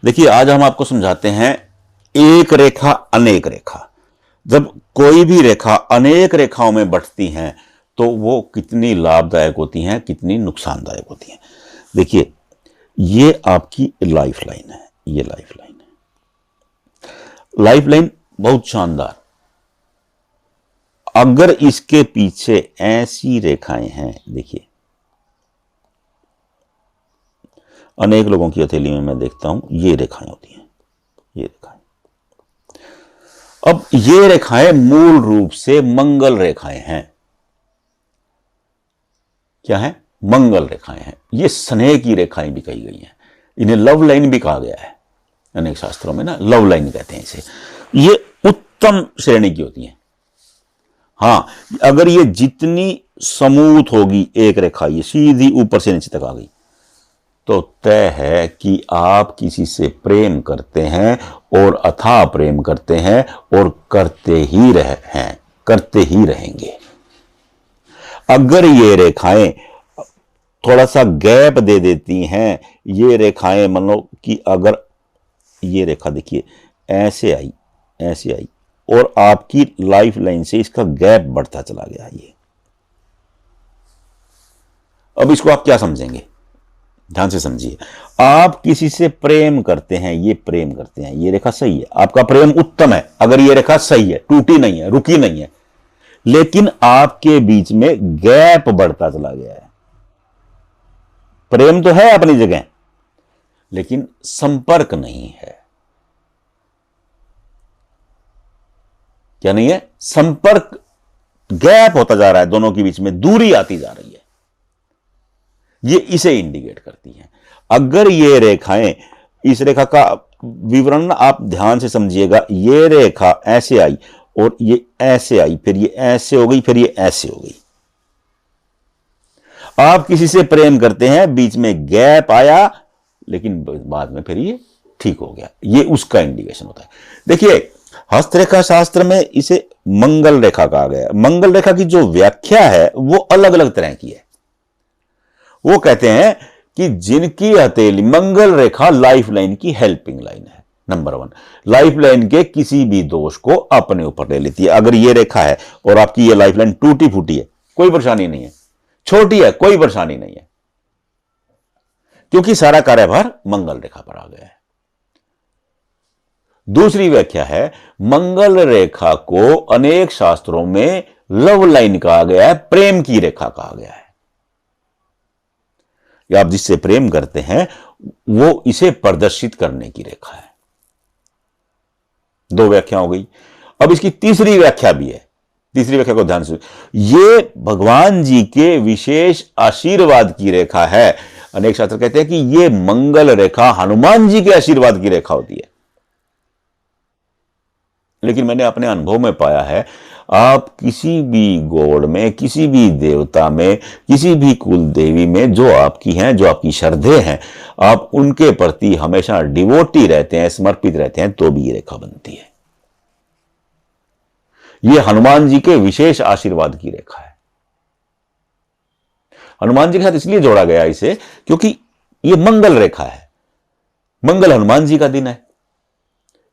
देखिए, आज हम आपको समझाते हैं एक रेखा अनेक रेखा। जब कोई भी रेखा अनेक रेखाओं में बंटती हैं तो वो कितनी लाभदायक होती हैं, कितनी नुकसानदायक होती हैं। देखिए, ये आपकी लाइफ लाइन है, ये लाइफ लाइन है। लाइफ लाइन बहुत शानदार। अगर इसके पीछे ऐसी रेखाएं हैं, देखिए अनेक लोगों की हथेली में मैं देखता हूं ये रेखाएं होती हैं, ये रेखाएं। अब ये रेखाएं मूल रूप से मंगल रेखाएं हैं। क्या है? मंगल रेखाएं हैं। ये स्नेह की रेखाएं भी कही गई हैं। इन्हें लव लाइन भी कहा गया है अनेक शास्त्रों में ना, लव लाइन कहते हैं इसे। ये उत्तम श्रेणी की होती हैं। हां, अगर ये जितनी स्मूथ होगी एक रेखा, ये सीधी ऊपर से नीचे तक आ गई, तो तय है कि आप किसी से प्रेम करते हैं और अथाह प्रेम करते हैं और करते ही रहेंगे। अगर ये रेखाएं थोड़ा सा गैप दे देती हैं, ये रेखाएं मान लो कि अगर ये रेखा देखिए ऐसे आई, ऐसे आई और आपकी लाइफ लाइन से इसका गैप बढ़ता चला गया, ये अब इसको आप क्या समझेंगे? ध्यान से समझिए। आप किसी से प्रेम करते हैं, ये प्रेम करते हैं, ये रेखा सही है, आपका प्रेम उत्तम है। अगर ये रेखा सही है, टूटी नहीं है, रुकी नहीं है, लेकिन आपके बीच में गैप बढ़ता चला गया है। प्रेम तो है अपनी जगह, लेकिन संपर्क नहीं है। क्या नहीं है? संपर्क, गैप होता जा रहा है, दोनों के बीच में दूरी आती जा रही है। ये इसे इंडिकेट करती हैं। अगर ये रेखाएं, इस रेखा का विवरण आप ध्यान से समझिएगा। ये रेखा ऐसे आई और ये ऐसे आई, फिर ये ऐसे हो गई, फिर ये ऐसे हो गई। आप किसी से प्रेम करते हैं, बीच में गैप आया, लेकिन बाद में फिर ये ठीक हो गया। ये उसका इंडिकेशन होता है। देखिए, हस्तरेखा शास्त्र में इसे मंगल रेखा कहा गया। मंगल रेखा की जो व्याख्या है वो अलग अलग तरह की है। वो कहते हैं कि जिनकी हथेली, मंगल रेखा लाइफ लाइन की हेल्पिंग लाइन है। नंबर 1, लाइफ लाइन के किसी भी दोष को अपने ऊपर ले लेती है। अगर ये रेखा है और आपकी ये लाइफ लाइन टूटी फूटी है, कोई परेशानी नहीं है, छोटी है, कोई परेशानी नहीं है, क्योंकि सारा कार्यभार मंगल रेखा पर आ गया है। दूसरी व्याख्या है, मंगल रेखा को अनेक शास्त्रों में लव लाइन कहा गया है, प्रेम की रेखा कहा गया है। या आप जिससे प्रेम करते हैं वो इसे प्रदर्शित करने की रेखा है। 2 व्याख्या हो गई। अब इसकी तीसरी व्याख्या भी है। तीसरी व्याख्या को ध्यान से, ये भगवान जी के विशेष आशीर्वाद की रेखा है। अनेक शास्त्र कहते हैं कि ये मंगल रेखा हनुमान जी के आशीर्वाद की रेखा होती है। लेकिन मैंने अपने अनुभव में पाया है, आप किसी भी गॉड में, किसी भी देवता में, किसी भी कुल देवी में जो आपकी हैं, जो आपकी श्रद्धे हैं, आप उनके प्रति हमेशा डिवोटी रहते हैं, समर्पित रहते हैं, तो भी ये रेखा बनती है। ये हनुमान जी के विशेष आशीर्वाद की रेखा है। हनुमान जी के साथ इसलिए जोड़ा गया इसे क्योंकि ये मंगल रेखा है। मंगल हनुमान जी का दिन है,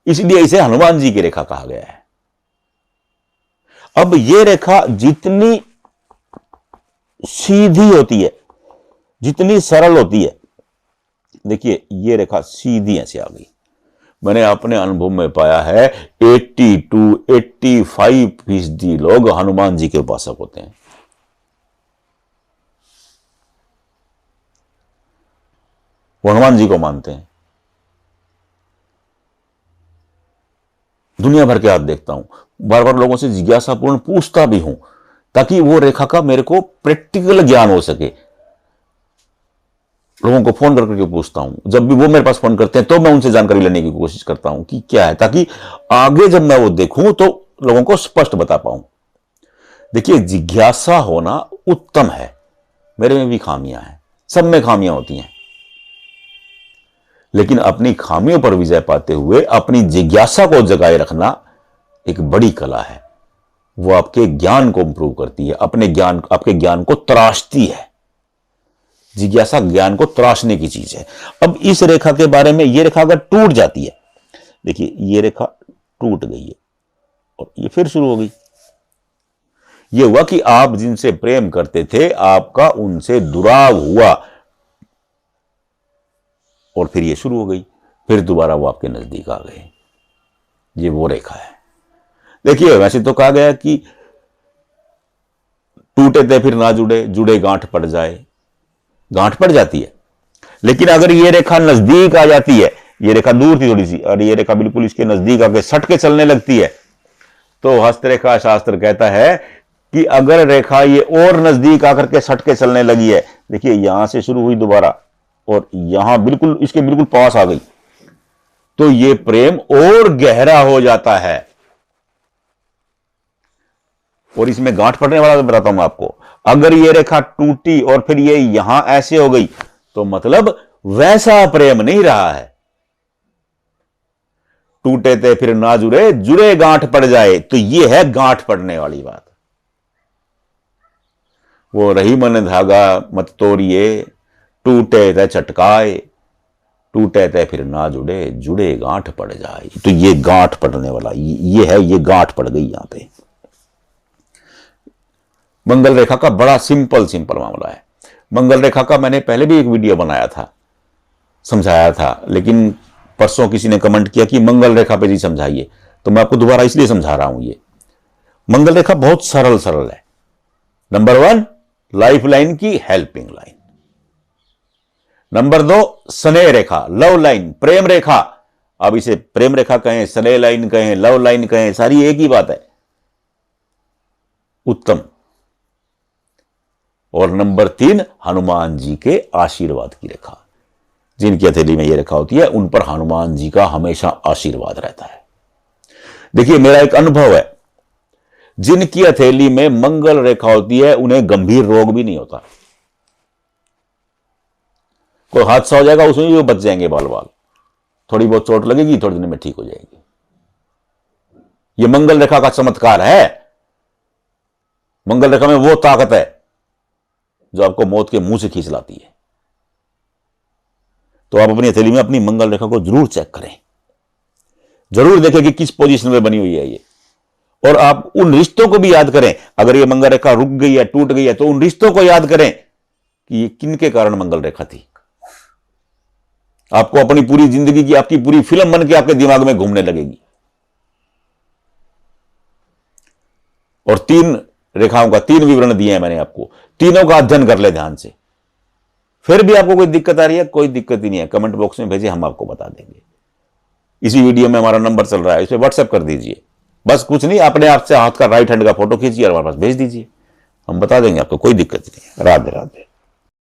इसलिए इसे हनुमान जी की रेखा कहा गया है। अब ये रेखा जितनी सीधी होती है, जितनी सरल होती है, देखिए ये रेखा सीधी ऐसे आ गई। मैंने अपने अनुभव में पाया है 80 to 85% लोग हनुमान जी के उपासक होते हैं। वो हनुमान जी को मानते हैं। दुनिया भर के हाथ देखता हूं, बार बार लोगों से जिज्ञासापूर्ण पूछता भी हूं ताकि वो रेखा का मेरे को प्रैक्टिकल ज्ञान हो सके। लोगों को फोन करके पूछता हूं, जब भी वो मेरे पास फोन करते हैं तो मैं उनसे जानकारी लेने की कोशिश करता हूं कि क्या है, ताकि आगे जब मैं वो देखूं तो लोगों को स्पष्ट बता पाऊं। देखिए, जिज्ञासा होना उत्तम है। मेरे में भी खामियां हैं, सब में खामियां होती हैं, लेकिन अपनी खामियों पर विजय पाते हुए अपनी जिज्ञासा को जगाए रखना एक बड़ी कला है। वो आपके ज्ञान को इंप्रूव करती है, अपने ज्ञान, आपके ज्ञान को तराशती है। जिज्ञासा ज्ञान को तराशने की चीज है। अब इस रेखा के बारे में, ये रेखा अगर टूट जाती है, देखिए ये रेखा टूट गई है और ये फिर शुरू हो गई। ये हुआ कि आप जिनसे प्रेम करते थे, आपका उनसे दुराव हुआ और फिर ये शुरू हो गई, फिर दोबारा वो आपके नजदीक आ गए। ये वो रेखा है। देखिए वैसे तो कहा गया कि टूटे थे फिर ना जुड़े, जुड़े गांठ पड़ जाए, गांठ पड़ जाती है। लेकिन अगर ये रेखा नजदीक आ जाती है, ये रेखा दूर थी थोड़ी सी और ये रेखा बिल्कुल इसके नजदीक आके सट के चलने लगती है, तो हस्तरेखा शास्त्र कहता है कि अगर रेखा ये और नजदीक आकर के सट के चलने लगी है, देखिए यहां से शुरू हुई दोबारा और यहां बिल्कुल इसके बिल्कुल पास आ गई, तो ये प्रेम और गहरा हो जाता है। और इसमें गांठ पड़ने वाला बताता हूं आपको, अगर ये रेखा टूटी और फिर ये यहां ऐसे हो गई, तो मतलब वैसा प्रेम नहीं रहा है। टूटे थे फिर ना जुड़े, जुड़े गांठ पड़ जाए, तो ये है गांठ पड़ने वाली बात। वो रही मन धागा मत तोड़िए, टूटे थे चटकाए, टूटे थे फिर ना जुड़े, जुड़े गांठ पड़ जाए। तो ये गांठ पड़ने वाला ये है, ये गांठ पड़ गई यहां पे। मंगल रेखा का बड़ा सिंपल मामला है। मंगल रेखा का मैंने पहले भी एक वीडियो बनाया था, समझाया था, लेकिन परसों किसी ने कमेंट किया कि मंगल रेखा पे जी समझाइए, तो मैं आपको दोबारा इसलिए समझा रहा हूं। ये मंगल रेखा बहुत सरल है। नंबर 1 लाइफ लाइन की हेल्पिंग लाइन, नंबर 2 स्नेह रेखा, लव लाइन, प्रेम रेखा। अब इसे प्रेम रेखा कहें, स्नेह लाइन कहें, लव लाइन कहें, सारी एक ही बात है, उत्तम। और नंबर 3 हनुमान जी के आशीर्वाद की रेखा। जिनकी हथेली में यह रेखा होती है उन पर हनुमान जी का हमेशा आशीर्वाद रहता है। देखिए मेरा एक अनुभव है, जिनकी हथेली में मंगल रेखा होती है उन्हें गंभीर रोग भी नहीं होता। कोई हादसा हो जाएगा उसमें भी वो बच जाएंगे बाल बाल, थोड़ी बहुत चोट लगेगी, थोड़े दिन में ठीक हो जाएगी। ये मंगल रेखा का चमत्कार है। मंगल रेखा में वो ताकत है जो आपको मौत के मुंह से खींच लाती है। तो आप अपनी हथेली में अपनी मंगल रेखा को जरूर चेक करें, जरूर देखें कि किस पोजीशन में बनी हुई है ये, और आप उन रिश्तों को भी याद करें। अगर ये मंगल रेखा रुक गई है, टूट गई है, तो उन रिश्तों को याद करें कि ये किन के कारण मंगल रेखा थी। आपको अपनी पूरी जिंदगी की आपकी पूरी फिल्म बन के आपके दिमाग में घूमने लगेगी। और 3 रेखाओं का 3 विवरण दिए हैं मैंने आपको, तीनों का अध्ययन कर ले ध्यान से। फिर भी आपको कोई दिक्कत आ रही है, कोई दिक्कत ही नहीं है, कमेंट बॉक्स में भेजिए, हम आपको बता देंगे। इसी वीडियो में हमारा नंबर चल रहा है, इस पर व्हाट्सएप कर दीजिए। बस कुछ नहीं, अपने आप से हाथ का राइट हैंड का फोटो खींचिए और हमारे पास भेज दीजिए, हम बता देंगे आपको, कोई दिक्कत नहीं है। राधे राधे।